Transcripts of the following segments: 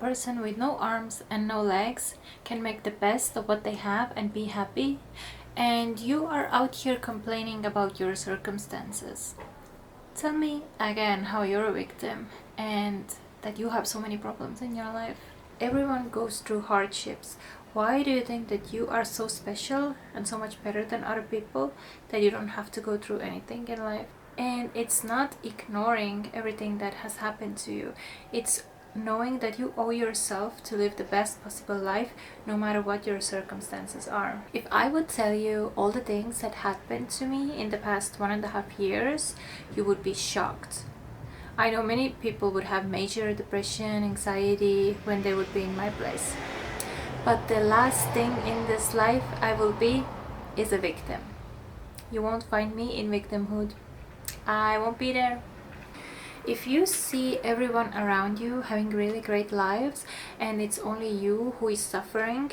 person with no arms and no legs can make the best of what they have and be happy, and you are out here complaining about your circumstances. Tell me again how you're a victim and that you have so many problems in your life. Everyone goes through hardships. Why do you think that you are so special and so much better than other people that you don't have to go through anything in life? And it's not ignoring everything that has happened to you. It's knowing that you owe yourself to live the best possible life no matter what your circumstances are. If I would tell you all the things that happened to me in the past 1.5 years, you would be shocked. I know many people would have major depression, anxiety when they would be in my place. But the last thing in this life I will be is a victim. You won't find me in victimhood. I won't be there. If you see everyone around you having really great lives and it's only you who is suffering,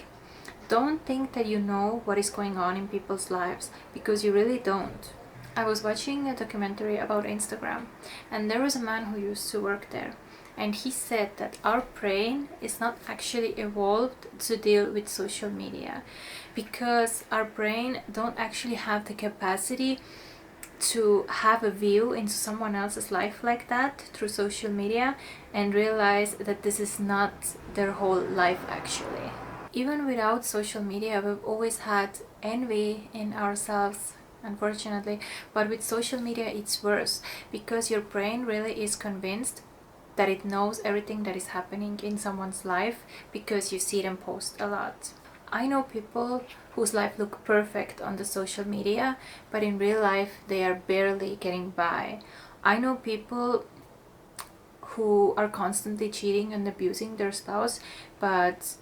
don't think that you know what is going on in people's lives, because you really don't. I was watching a documentary about Instagram, and there was a man who used to work there, and he said that our brain is not actually evolved to deal with social media, because our brain don't actually have the capacity to have a view into someone else's life like that through social media and realize that this is not their whole life actually. Even without social media, we've always had envy in ourselves, unfortunately, but with social media it's worse, because your brain really is convinced that it knows everything that is happening in someone's life because you see them post a lot. I know people whose life look perfect on the social media, but in real life they are barely getting by. I know people who are constantly cheating and abusing their spouse, but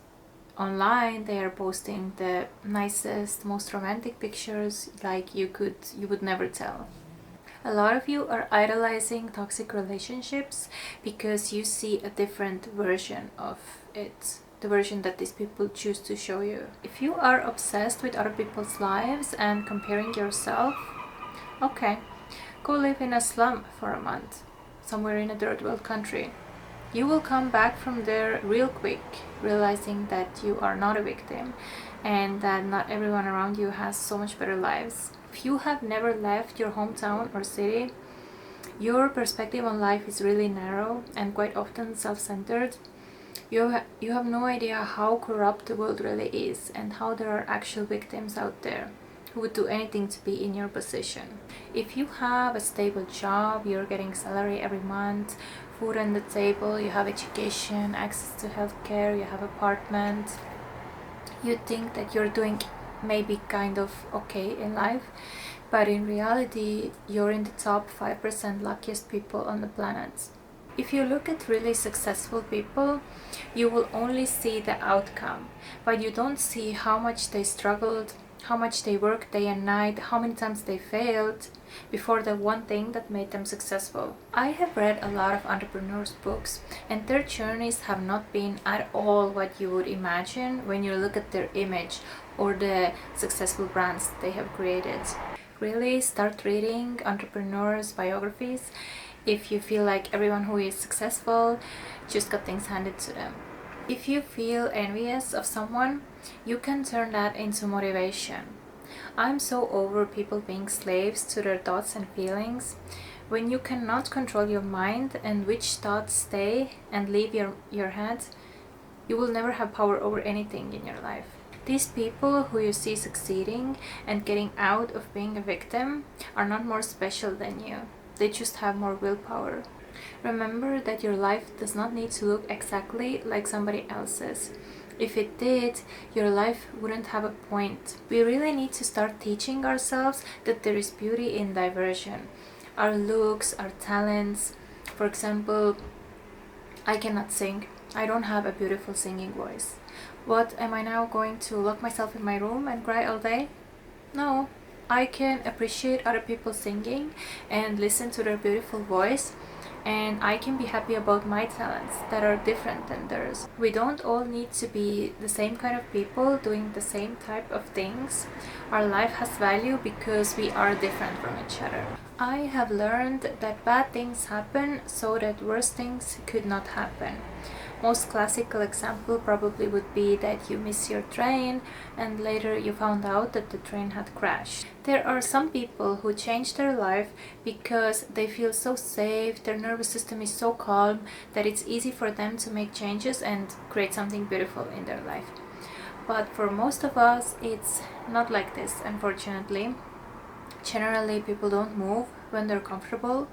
online they are posting the nicest, most romantic pictures like you would never tell. A lot of you are idolizing toxic relationships because you see a different version of it, the version that these people choose to show you. If you are obsessed with other people's lives and comparing yourself, okay, go live in a slum for a month, somewhere in a third world country. You will come back from there real quick, realizing that you are not a victim and that not everyone around you has so much better lives. If you have never left your hometown or city, your perspective on life is really narrow and quite often self-centered. You have no idea how corrupt the world really is and how there are actual victims out there who would do anything to be in your position. If you have a stable job, you're getting salary every month, food on the table, you have education, access to healthcare, you have apartment, you think that you're doing maybe kind of okay in life, but in reality you're in the top 5% luckiest people on the planet. If you look at really successful people, you will only see the outcome, but you don't see how much they struggled, how much they worked day and night, how many times they failed before the one thing that made them successful. I have read a lot of entrepreneurs' books, and their journeys have not been at all what you would imagine when you look at their image or the successful brands they have created. Really start reading entrepreneurs' biographies if you feel like everyone who is successful just got things handed to them. If you feel envious of someone, you can turn that into motivation. I'm so over people being slaves to their thoughts and feelings. When you cannot control your mind and which thoughts stay and leave your head, you will never have power over anything in your life. These people who you see succeeding and getting out of being a victim are not more special than you. They just have more willpower. Remember that your life does not need to look exactly like somebody else's. If it did, your life wouldn't have a point. We really need to start teaching ourselves that there is beauty in diversion. Our looks, our talents. For example, I cannot sing. I don't have a beautiful singing voice. What, am I now going to lock myself in my room and cry all day? No. I can appreciate other people singing and listen to their beautiful voice, and I can be happy about my talents that are different than theirs. We don't all need to be the same kind of people doing the same type of things. Our life has value because we are different from each other. I have learned that bad things happen so that worse things could not happen. Most classical example probably would be that you miss your train and later you found out that the train had crashed. There are some people who change their life because they feel so safe, their nervous system is so calm that it's easy for them to make changes and create something beautiful in their life. But for most of us, it's not like this, unfortunately. Generally, people don't move when they're comfortable.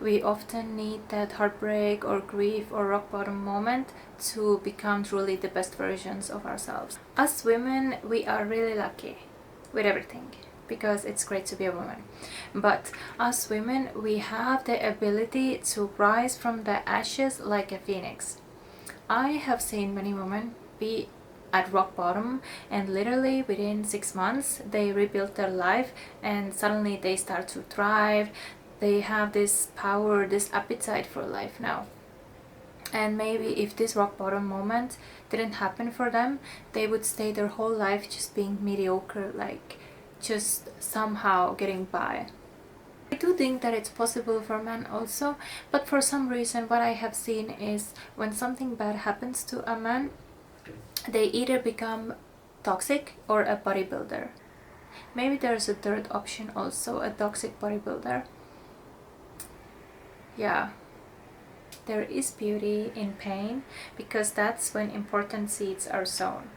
We often need that heartbreak or grief or rock bottom moment to become truly the best versions of ourselves. As women, we are really lucky with everything because it's great to be a woman. But as women, we have the ability to rise from the ashes like a phoenix. I have seen many women be at rock bottom and literally within 6 months they rebuild their life and suddenly they start to thrive. They have this power, this appetite for life now. And maybe if this rock bottom moment didn't happen for them, they would stay their whole life just being mediocre, like just somehow getting by. I do think that it's possible for men also, but for some reason what I have seen is when something bad happens to a man, they either become toxic or a bodybuilder. Maybe there's a third option also, a toxic bodybuilder. Yeah, there is beauty in pain because that's when important seeds are sown.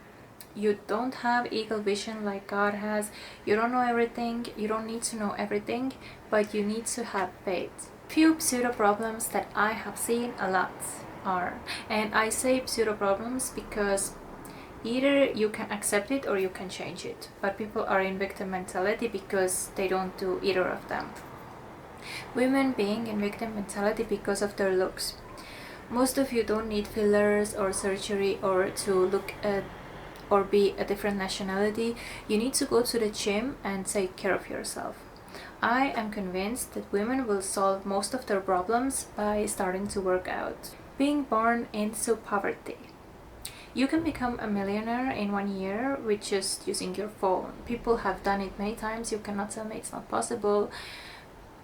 You don't have eagle vision like God has. You don't know everything, you don't need to know everything, but you need to have faith. Few pseudo problems that I have seen a lot are, and I say pseudo problems because either you can accept it or you can change it, but people are in victim mentality because they don't do either of them. Women being in victim mentality because of their looks. Most of you don't need fillers or surgery or to look at or be a different nationality. You need to go to the gym and take care of yourself. I am convinced that women will solve most of their problems by starting to work out. Being born into poverty. You can become a millionaire in 1 year with just using your phone. People have done it many times. You cannot tell me it's not possible.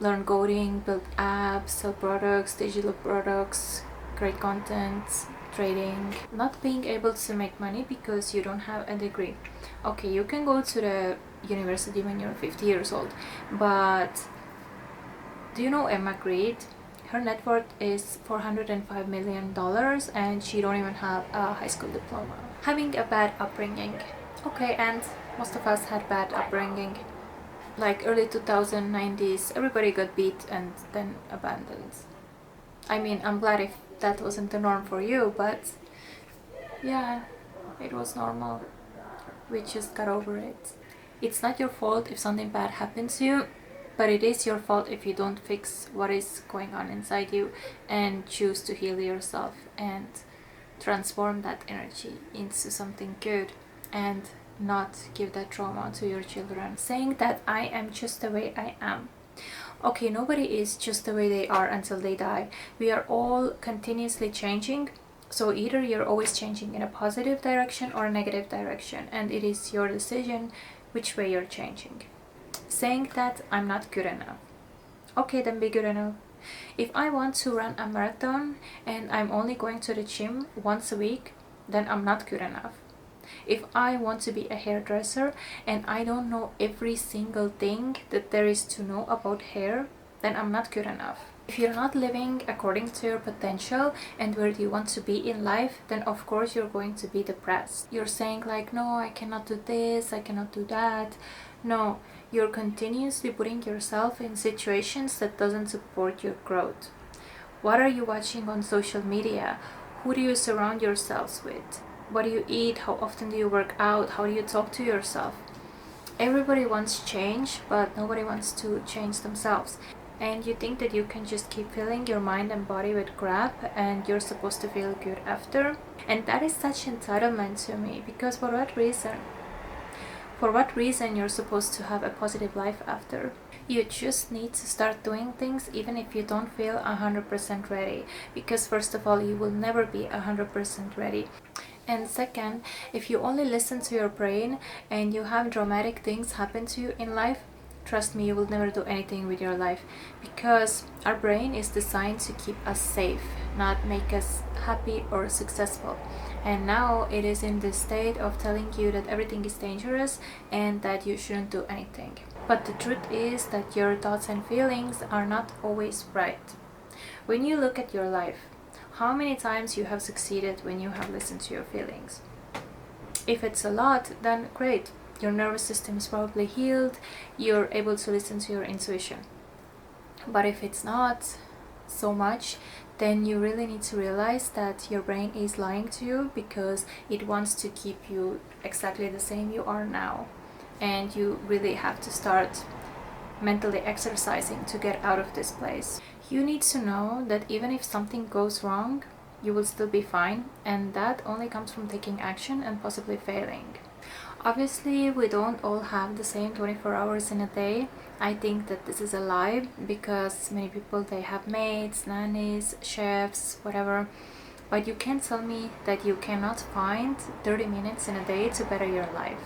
Learn coding, build apps, sell products, digital products, create content, trading. Not being able to make money because you don't have a degree. Okay, you can go to the university when you're 50 years old, but do you know Emma Grede? Her net worth is $405 million and she don't even have a high school diploma. Having a bad upbringing. Okay, and most of us had bad upbringing. Like early 2090s, everybody got beat and then abandoned. I mean, I'm glad if that wasn't the norm for you, but yeah, it was normal. We just got over it. It's not your fault if something bad happens to you, but it is your fault if you don't fix what is going on inside you and choose to heal yourself and transform that energy into something good and not give that trauma to your children. Saying that I am just the way I am. Okay, nobody is just the way they are until they die. We are all continuously changing. So either you're always changing in a positive direction or a negative direction, and it is your decision which way you're changing. Saying that I'm not good enough. Okay, then be good enough. If I want to run a marathon and I'm only going to the gym once a week, then I'm not good enough. If I want to be a hairdresser and I don't know every single thing that there is to know about hair, then I'm not good enough. If you're not living according to your potential and where you want to be in life, then of course you're going to be depressed. You're saying like, no, I cannot do this, I cannot do that. No, you're continuously putting yourself in situations that doesn't support your growth. What are you watching on social media? Who do you surround yourselves with? What do you eat? How often do you work out? How do you talk to yourself? Everybody wants change, but nobody wants to change themselves. And you think that you can just keep filling your mind and body with crap and you're supposed to feel good after? And that is such entitlement to me, because for what reason? For what reason you're supposed to have a positive life after? You just need to start doing things even if you don't feel 100% ready, because first of all, you will never be 100% ready. And second, if you only listen to your brain and you have dramatic things happen to you in life, trust me, you will never do anything with your life, because our brain is designed to keep us safe, not make us happy or successful. And now it is in the state of telling you that everything is dangerous and that you shouldn't do anything. But the truth is that your thoughts and feelings are not always right. When you look at your life, how many times you have succeeded when you have listened to your feelings? If it's a lot, then great. Your nervous system is probably healed, you're able to listen to your intuition. But if it's not so much, then you really need to realize that your brain is lying to you, because it wants to keep you exactly the same you are now. And you really have to start mentally exercising to get out of this place. You need to know that even if something goes wrong, you will still be fine, and that only comes from taking action and possibly failing. Obviously, we don't all have the same 24 hours in a day. I think that this is a lie, because many people, they have maids, nannies, chefs, whatever. But you can't tell me that you cannot find 30 minutes in a day to better your life.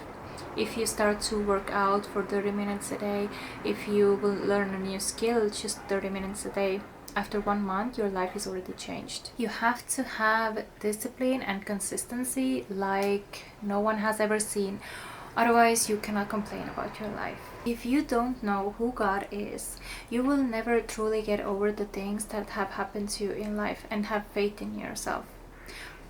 If you start to work out for 30 minutes a day, if you will learn a new skill just 30 minutes a day, after 1 month your life is already changed. You have to have discipline and consistency like no one has ever seen. Otherwise you cannot complain about your life. If you don't know who God is, you will never truly get over the things that have happened to you in life and have faith in yourself.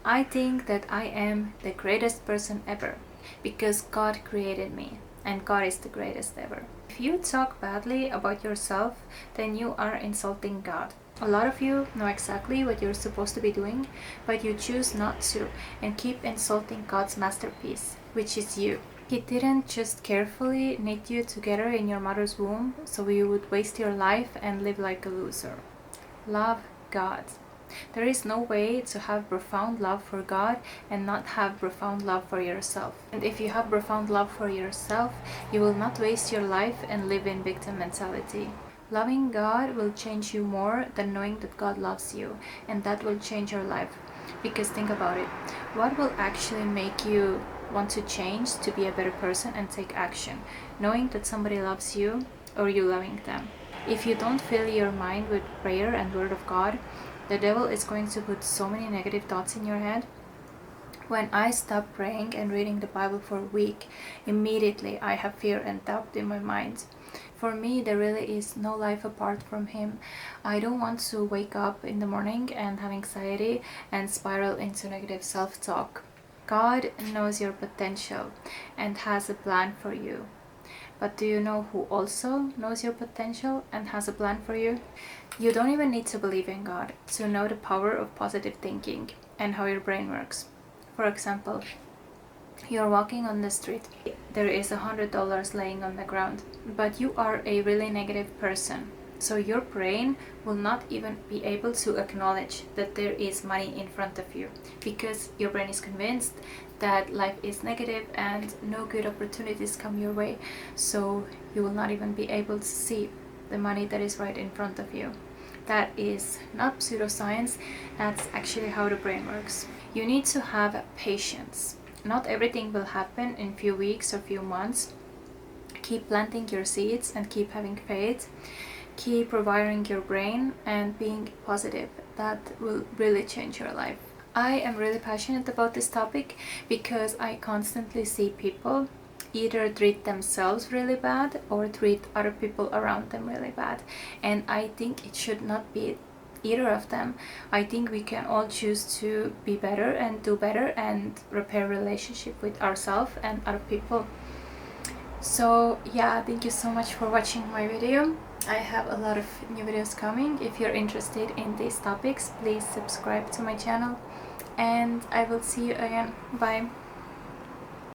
I think that I am the greatest person ever, because God created me, and God is the greatest ever. If you talk badly about yourself, then you are insulting God. A lot of you know exactly what you're supposed to be doing, but you choose not to and keep insulting God's masterpiece, which is you. He didn't just carefully knit you together in your mother's womb so you would waste your life and live like a loser. Love God. There is no way to have profound love for God and not have profound love for yourself. And if you have profound love for yourself, you will not waste your life and live in victim mentality. Loving God will change you more than knowing that God loves you, and that will change your life. Because think about it, what will actually make you want to change to be a better person and take action? Knowing that somebody loves you or you loving them? If you don't fill your mind with prayer and word of God, the devil is going to put so many negative thoughts in your head. When I stop praying and reading the Bible for a week, immediately I have fear and doubt in my mind. For me, there really is no life apart from Him. I don't want to wake up in the morning and have anxiety and spiral into negative self-talk. God knows your potential and has a plan for you. But do you know who also knows your potential and has a plan for you? You don't even need to believe in God to know the power of positive thinking and how your brain works. For example, you're walking on the street. There is $100 laying on the ground, but you are a really negative person. So your brain will not even be able to acknowledge that there is money in front of you, because your brain is convinced that life is negative and no good opportunities come your way. So you will not even be able to see the money that is right in front of you. That is not pseudoscience, that's actually how the brain works. You need to have patience. Not everything will happen in few weeks or few months. Keep planting your seeds and keep having faith. Keep rewiring your brain and being positive. That will really change your life. I am really passionate about this topic because I constantly see people either treat themselves really bad or treat other people around them really bad. And I think it should not be either of them. I think we can all choose to be better and do better and repair relationship with ourselves and other people. So yeah, thank you so much for watching my video. I have a lot of new videos coming. If you're interested in these topics, please subscribe to my channel, and I will see you again. Bye.